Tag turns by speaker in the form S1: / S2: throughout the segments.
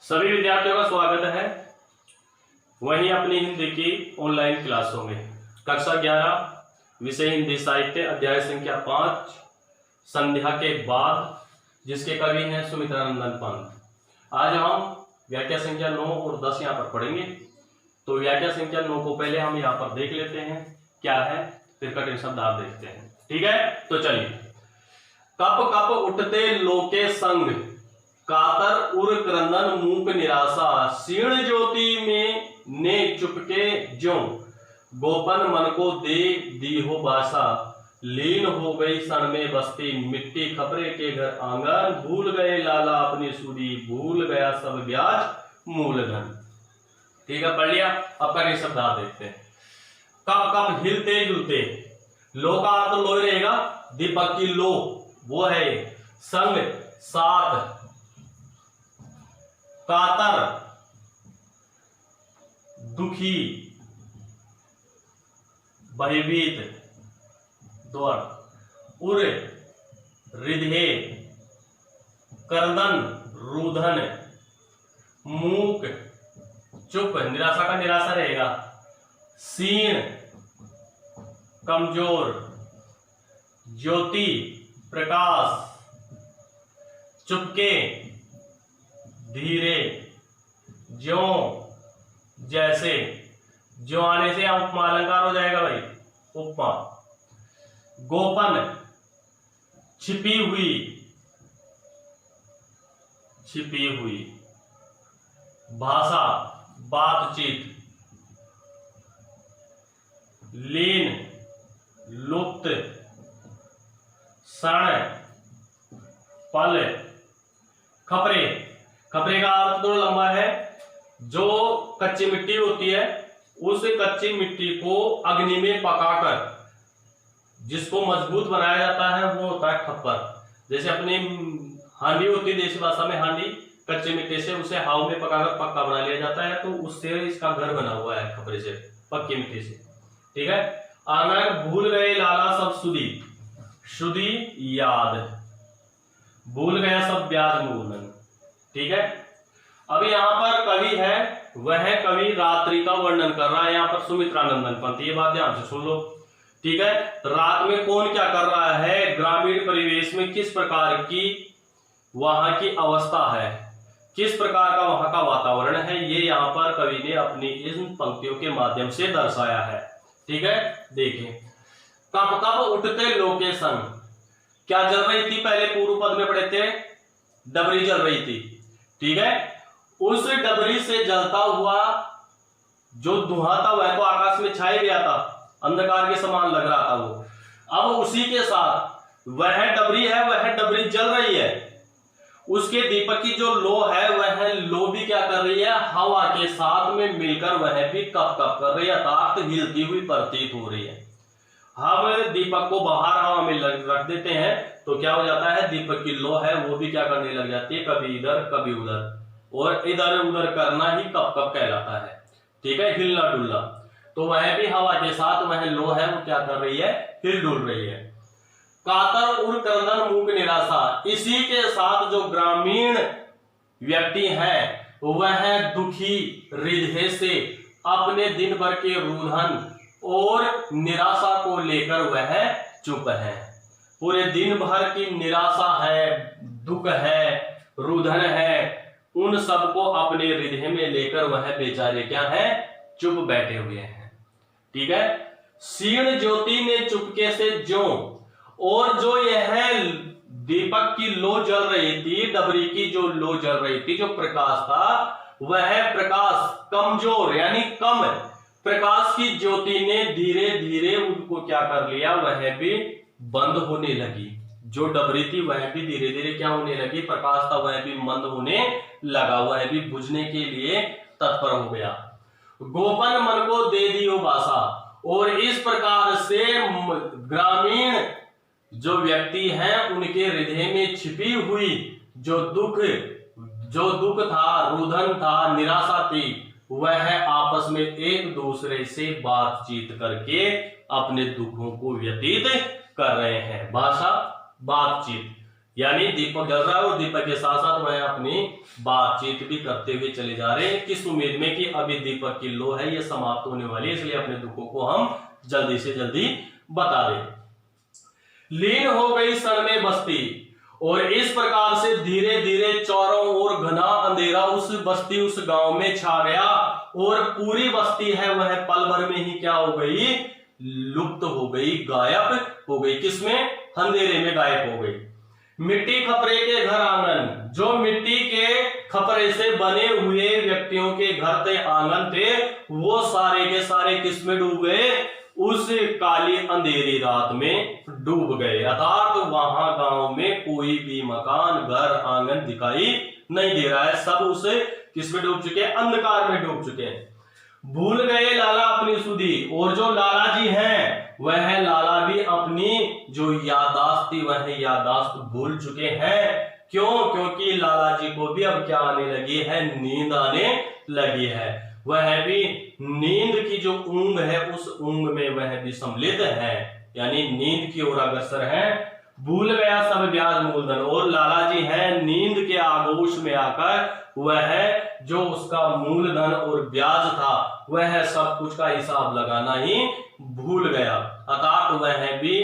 S1: सभी विद्यार्थियों का स्वागत है वहीं अपनी हिंदी की ऑनलाइन क्लासों में। कक्षा 11 विषय हिंदी साहित्य अध्याय संख्या 5 संध्या के बाद, जिसके कवि हैं सुमित्रानंदन पंत। आज हम व्याख्या संख्या 9 और 10 यहाँ पर पढ़ेंगे। तो व्याख्या संख्या 9 को पहले हम यहाँ पर देख लेते हैं क्या है, फिर कठिन शब्द आप देखते हैं। ठीक है, तो चलिए। कप कप उठते लोके संग, कातर उर क्रंदन मूक निराशा, क्षीण ज्योति में ने चुपके ज्यों, गोपन मन को दे दी हो बासा, लीन हो गई क्षण में बस्ती, मिट्टी खपरे के घर आंगन, भूल गए लाला अपनी सूदी, भूल गया सब ब्याज मूलधन। ठीक है, पढ़ लिया। अब कठिन शब्द आप देखते हैं। कप कप हिलते जुलते, लो का अर्थ लो ही रहेगा, दीपक की लो वो है संग साथ, कातर दुखी भयभीत दौड़, उर रिधे करदन रुधन, मूक चुप निराशा का निराशा रहेगा, क्षीण कमजोर, ज्योति प्रकाश, चुपके धीरे, ज्यों जैसे, ज्यों आने से यहाँ उपमा अलंकार हो जाएगा भाई, उपमा। गोपन छिपी हुई, छिपी हुई, भाषा बातचीत, लीन लुप्त, क्षण पल, खपरे। खपरे का अर्थ थोड़ा लंबा है। जो कच्ची मिट्टी होती है उस कच्ची मिट्टी को अग्नि में पकाकर जिसको मजबूत बनाया जाता है वो होता है खप्पर। जैसे अपनी हांडी होती है देसी भाषा में, हांडी कच्ची मिट्टी से उसे हाव में पकाकर पक्का बना लिया जाता है, तो उससे इसका घर बना हुआ है खपरे से, पक्की मिट्टी से। ठीक है। आनंद भूल गए लाला सब सुधी, सुधी याद, भूल गया सब ब्याज मूलधन। ठीक है। अब यहाँ पर कवि है, वह कवि रात्रि का वर्णन कर रहा है यहाँ पर सुमित्रानंदन पंत। ये बात ध्यान से सुन लो। ठीक है। रात में कौन क्या कर रहा है, ग्रामीण परिवेश में किस प्रकार की वहां की अवस्था है, किस प्रकार का वहां का वातावरण है, ये यहाँ पर कवि ने अपनी इन पंक्तियों के माध्यम से दर्शाया है। ठीक है। देखिए, कप कप उठते लोके संग, क्या जल रही थी, पहले पूर्व पद में पढ़े थे, डबरी जल रही थी। ठीक है। उस डबरी से जलता हुआ जो धुआं था वह तो आकाश में छाया गया था, अंधकार के समान लग रहा था वो। अब उसी के साथ वह डबरी है, वह डबरी जल रही है, उसके दीपक की जो लो है वह लो भी क्या कर रही है, हवा के साथ में मिलकर वह भी कप कप कर रही है, अर्थात हिलती हुई प्रतीत हो रही है। हम दीपक को बाहर हवा में रख देते हैं तो क्या हो जाता है, दीपक की लो है वो भी क्या करने लग जाती है, कभी इधर कभी उधर, और इधर उधर करना ही कप कप कहलाता है। ठीक है, हिलना डुलना। तो वह भी हवा के साथ वह लो है वो क्या कर रही है, हिल डुल रही है। कातर उर क्रंदन मूक निराशा, इसी के साथ जो ग्रामीण व्यक्ति है वह दुखी हृदय से अपने दिन भर के रुधन और निराशा को लेकर वह चुप है। पूरे दिन भर की निराशा है, दुख है, रुधन है, उन सबको अपने हृदय में लेकर वह बेचारे क्या है, चुप बैठे हुए हैं। ठीक है। क्षीण ज्योति ने चुपके से ज्यों, और जो यह दीपक की लो जल रही थी, डबरी की जो लो जल रही थी, जो प्रकाश था वह प्रकाश कमजोर यानी कम, प्रकाश की ज्योति ने धीरे धीरे उनको क्या कर लिया, वह भी बंद होने लगी। जो डबरी थी वह भी धीरे धीरे क्या होने लगी, प्रकाश था वह भी मंद होने लगा, वह भी बुझने के लिए तत्पर हो गया। गोपन मन को दे दियो बासा, और इस प्रकार से ग्रामीण जो व्यक्ति हैं उनके हृदय में छिपी हुई जो दुख था, रुधन था, निराशा थी, वह आपस में एक दूसरे से बातचीत करके अपने दुखों को व्यतीत कर रहे हैं। भाषा बातचीत, यानी दीपक जल रहा है और दीपक के साथ साथ वह अपनी बातचीत भी करते हुए चले जा रहे हैं, किस उम्मीद में कि अभी दीपक की लो है ये समाप्त होने वाली है, इसलिए अपने दुखों को हम जल्दी से जल्दी बता दें। लीन हो गई क्षण में बस्ती, और इस प्रकार से धीरे धीरे चारों ओर घना अंधेरा उस बस्ती उस गांव में छा गया, और पूरी बस्ती है वह पल भर में ही क्या हो गई, लुप्त हो गई, गायब हो गई। किसमें? अंधेरे में गायब हो गई। मिट्टी खपरे के घर आंगन, जो मिट्टी के खपरे से बने हुए व्यक्तियों के घर थे, आंगन थे, वो सारे के सारे किसमें डूब गए, उस काली अंधेरी रात में डूब गए। अर्थात वहां गांव में कोई भी मकान, घर, आंगन दिखाई नहीं दे रहा है, सब उस किसमें डूब चुके हैं, अंधकार में डूब चुके हैं। भूल गए लाला अपनी सुधी, और जो लाला जी हैं वह लाला भी अपनी जो याददाश्त थी वह याददाश्त भूल चुके हैं। क्यों? क्योंकि लाला जी को भी अब क्या आने लगी है, नींद आने लगी है। वह भी नींद की जो ऊंग है उस ऊंग में वह भी सम्मिलित है, यानी नींद की ओर अग्रसर है। भूल गया सब ब्याज मूलधन, और लाला जी हैं नींद के आगोश में आकर वह जो उसका मूलधन और ब्याज था वह सब कुछ का हिसाब लगाना ही भूल गया। अर्थात वह भी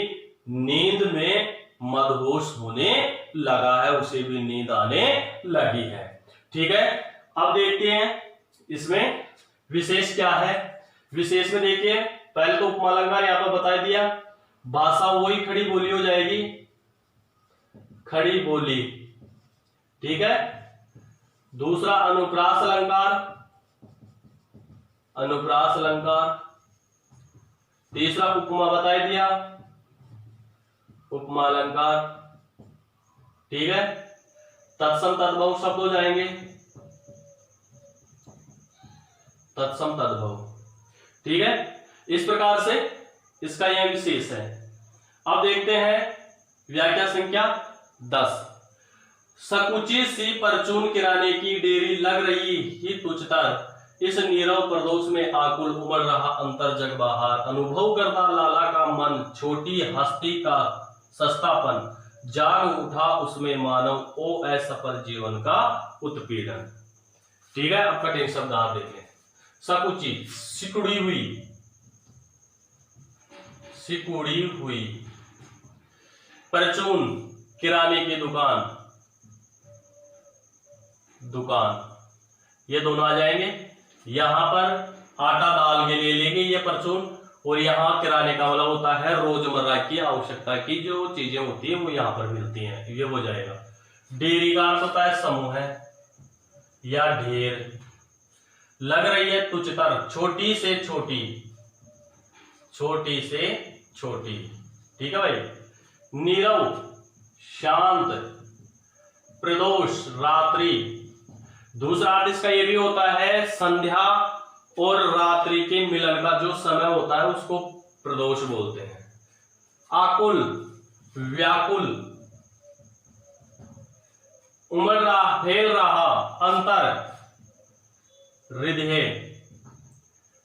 S1: नींद में मदहोश होने लगा है, उसे भी नींद आने लगी है। ठीक है, अब देखते हैं इसमें विशेष क्या है। विशेष में देखिए, पहले तो उपमा अलंकार यहां पर बता दिया, भाषा वही खड़ी बोली हो जाएगी, खड़ी बोली। ठीक है, दूसरा अनुप्रास अलंकार, अनुप्रास अलंकार। तीसरा उपमा बता दिया, उपमा अलंकार। ठीक है, तत्सम तद्भव शब्द हो जाएंगे, तत्सम तद्भव। ठीक है, इस प्रकार से इसका यह विशेष है। अब देखते हैं व्याख्या संख्या 10। सकुची सी परचून किराने की डेरी लग रही ही तुझतर, इस नीरव प्रदोष में आकुल उमड़ रहा अंतर जग बाहर, अनुभव करता लाला का मन छोटी हस्ती का सस्तापन, जाग उठा उसमें मानव ओ असफल जीवन का उत्पीड़न। ठीक है, अब कठिन शब्द आप देखें। सकुची, सिकुड़ी हुई, सिकुड़ी हुई। परचून, किराने की दुकान, दुकान, ये दोनों आ जाएंगे। यहां पर आटा दाल के लिए लेंगे ये परचून, और यहां किराने का मतलब होता है रोजमर्रा की आवश्यकता की जो चीजें होती है वो यहां पर मिलती हैं, ये हो जाएगा। डेयरी का अर्थ होता है समूह है या ढेर। लग रही है तुझतर, छोटी से छोटी, छोटी से छोटी। ठीक है भाई। नीरव, शांत। प्रदोष, रात्रि। दूसरा अर्थ इसका ये भी होता है संध्या और रात्रि के मिलन का जो समय होता है उसको प्रदोष बोलते हैं। आकुल, व्याकुल। उमड़ रहा, फैल रहा, अंतर, हृदय।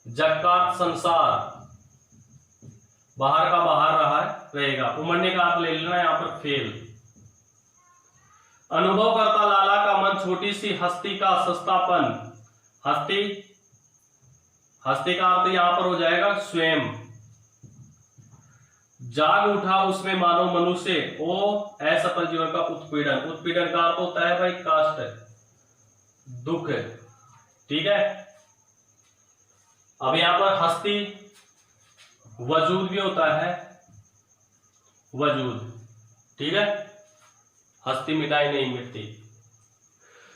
S1: जगत, संसार, बाहर का बाहर रहा है रहेगा, उमड़ने का अर्थ ले लेना यहां पर फेल। अनुभव करता लाला का मन छोटी सी हस्ती का सस्तापन, हस्ती, हस्ती का अर्थ यहां पर हो जाएगा स्वयं। जाग उठा उसमें मानव मनुष्य ओ असफल जीवन का उत्पीड़न, उत्पीड़न का अर्थ होता है भाई कष्ट, दुख। ठीक है, अब यहां पर हस्ती वजूद भी होता है, वजूद। ठीक है, हस्ती मिटाई नहीं मिटती।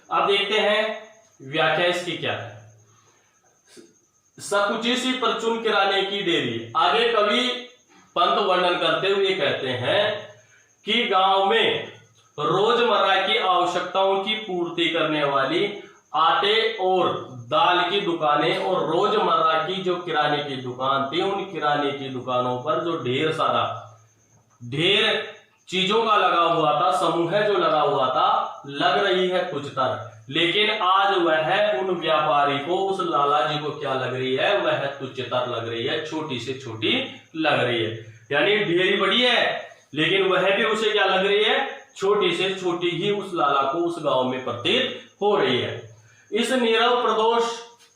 S1: अब देखते हैं व्याख्या इसकी क्या है। सकुची सी परचून किराने की डेयरी। आगे कवि पंत वर्णन करते हुए कहते हैं कि गांव में रोजमर्रा की आवश्यकताओं की पूर्ति करने वाली आटे और दाल की दुकानें और रोजमर्रा की जो किराने की दुकान थी, उन किराने की दुकानों पर जो ढेर सारा ढेर चीजों का लगा हुआ था, समूह जो लगा हुआ था, लग रही है तुझतर। लेकिन आज वह उन व्यापारी को, उस लाला जी को क्या लग रही है, वह तुझतर लग रही है, छोटी से छोटी लग रही है। यानी ढेरी बड़ी है लेकिन वह भी उसे क्या लग रही है, छोटी से छोटी ही उस लाला को उस गांव में प्रतीत हो रही है। इस नीरव प्रदोष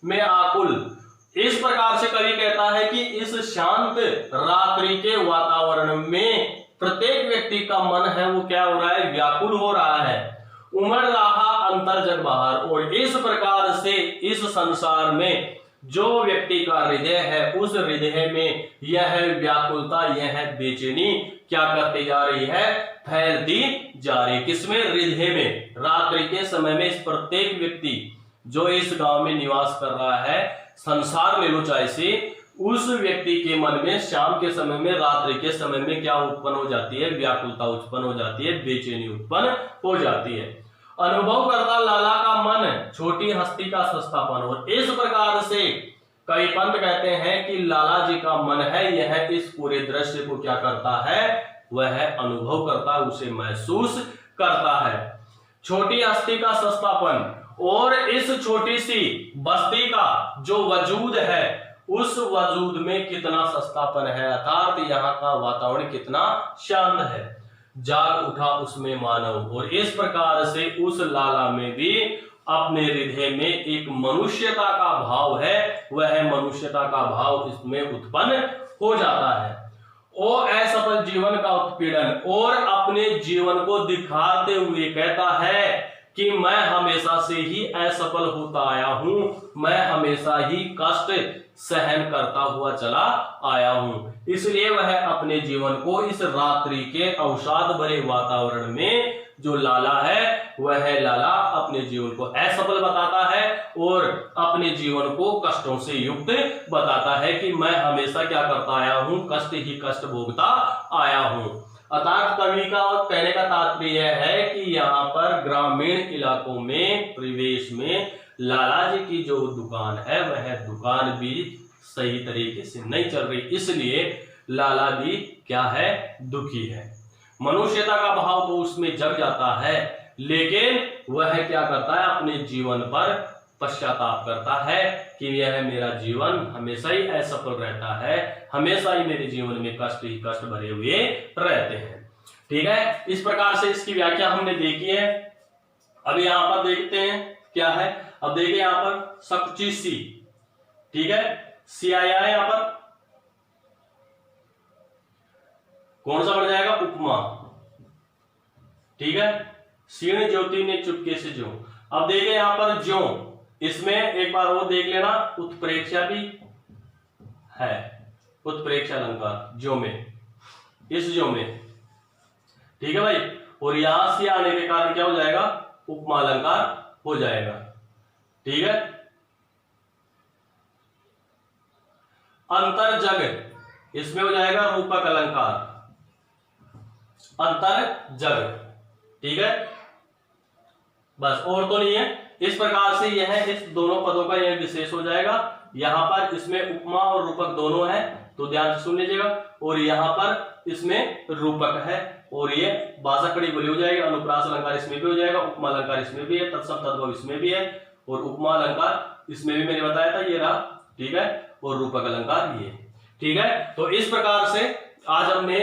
S1: में आकुल, इस प्रकार से कवि कहता है कि इस शांत रात्रि के वातावरण में प्रत्येक व्यक्ति का मन है वो क्या हो रहा है, व्याकुल हो रहा है, उमड़ रहा अंतर जग बाहर। और इस प्रकार से इस संसार में जो व्यक्ति का हृदय है उस हृदय में यह व्याकुलता, यह बेचैनी क्या करती जा रही है, फैलती जा रही। किसमें, हृदय में। रात्रि के समय में इस प्रत्येक व्यक्ति जो इस गांव में निवास कर रहा है, संसार ले लो चाहे से, उस व्यक्ति के मन में शाम के समय में, रात्रि के समय में क्या उत्पन्न हो जाती है, व्याकुलता उत्पन्न हो जाती है, बेचैनी उत्पन्न हो जाती है। अनुभव करता लाला का मन छोटी हस्ती का सस्तापन। और इस प्रकार से कवि पंत कहते हैं कि लाला जी का मन है यह इस पूरे दृश्य को क्या करता है, वह अनुभव करता है, उसे महसूस करता है। छोटी हस्ती का सस्तापन, और इस छोटी सी बस्ती का जो वजूद है उस वजूद में कितना सस्तापन है, अर्थात यहाँ का वातावरण कितना शांत है। जाग उठा उसमें मानव। और इस प्रकार से उस लाला में भी अपने हृदय में एक मनुष्यता का भाव है, वह मनुष्यता का भाव इसमें उत्पन्न हो जाता है। ओ असफल जीवन का उत्पीड़न, और अपने जीवन को दिखाते हुए कहता है कि मैं हमेशा से ही असफल होता आया हूं, मैं हमेशा ही कष्ट सहन करता हुआ चला आया हूं। इसलिए वह अपने जीवन को इस रात्रि के अवसाद भरे वातावरण में जो लाला है, वह लाला अपने जीवन को असफल बताता है और अपने जीवन को कष्टों से युक्त बताता है कि मैं हमेशा क्या करता आया हूं, कष्ट ही कष्ट भोगता आया हूं। अर्थात कवि का कहने का तात्पर्य है कि यहाँ पर ग्रामीण इलाकों में, परिवेश में लाला जी की जो दुकान है वह दुकान भी सही तरीके से नहीं चल रही, इसलिए लाला भी क्या है, दुखी है। मनुष्यता का भाव तो उसमें जग जाता है, लेकिन वह क्या करता है, अपने जीवन पर पश्चाताप करता है कि यह मेरा जीवन हमेशा ही असफल रहता है, हमेशा ही मेरे जीवन में कष्ट ही कष्ट भरे हुए रहते हैं। ठीक है, इस प्रकार से इसकी व्याख्या हमने देखी है। अब यहां पर देखते हैं क्या है। अब देखिए यहां पर सच्ची सी, ठीक है, सी आया है यहां पर, कौन सा बन जाएगा, उपमा। ठीक है, क्षीण ज्योति ने चुपके से जो। अब देखिए यहां पर जो, इसमें एक बार वो देख लेना, उत्प्रेक्षा भी है, उत्प्रेक्षा अलंकार जो में, इस जो में, ठीक है भाई। और यहां से आने के कारण क्या हो जाएगा, उपमा अलंकार हो जाएगा। ठीक है, अंतर जग, इसमें हो जाएगा रूपक अलंकार, अंतर जग। ठीक है, बस और तो नहीं है। इस प्रकार से यह इस दोनों पदों का यह विशेष हो जाएगा। यहां पर इसमें उपमा और रूपक दोनों है, तो ध्यान से सुन लीजिएगा। और यहां पर इसमें रूपक है और ये भाषा कड़ी बोली हो जाएगी। अनुप्रास अलंकार इसमें भी हो जाएगा, उपमा अलंकार इसमें भी है, तत्सम तद्भव इसमें भी है, और उपमा अलंकार इसमें भी मैंने बताया था, ये रहा। ठीक है, और रूपक अलंकार ये। ठीक है, तो इस प्रकार से आज हमने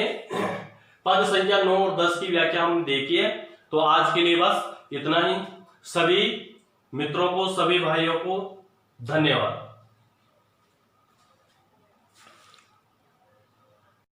S1: पद संख्या 9 और 10 की व्याख्या हम देखी है। तो आज के लिए बस इतना ही। सभी मित्रों को, सभी भाइयों को धन्यवाद।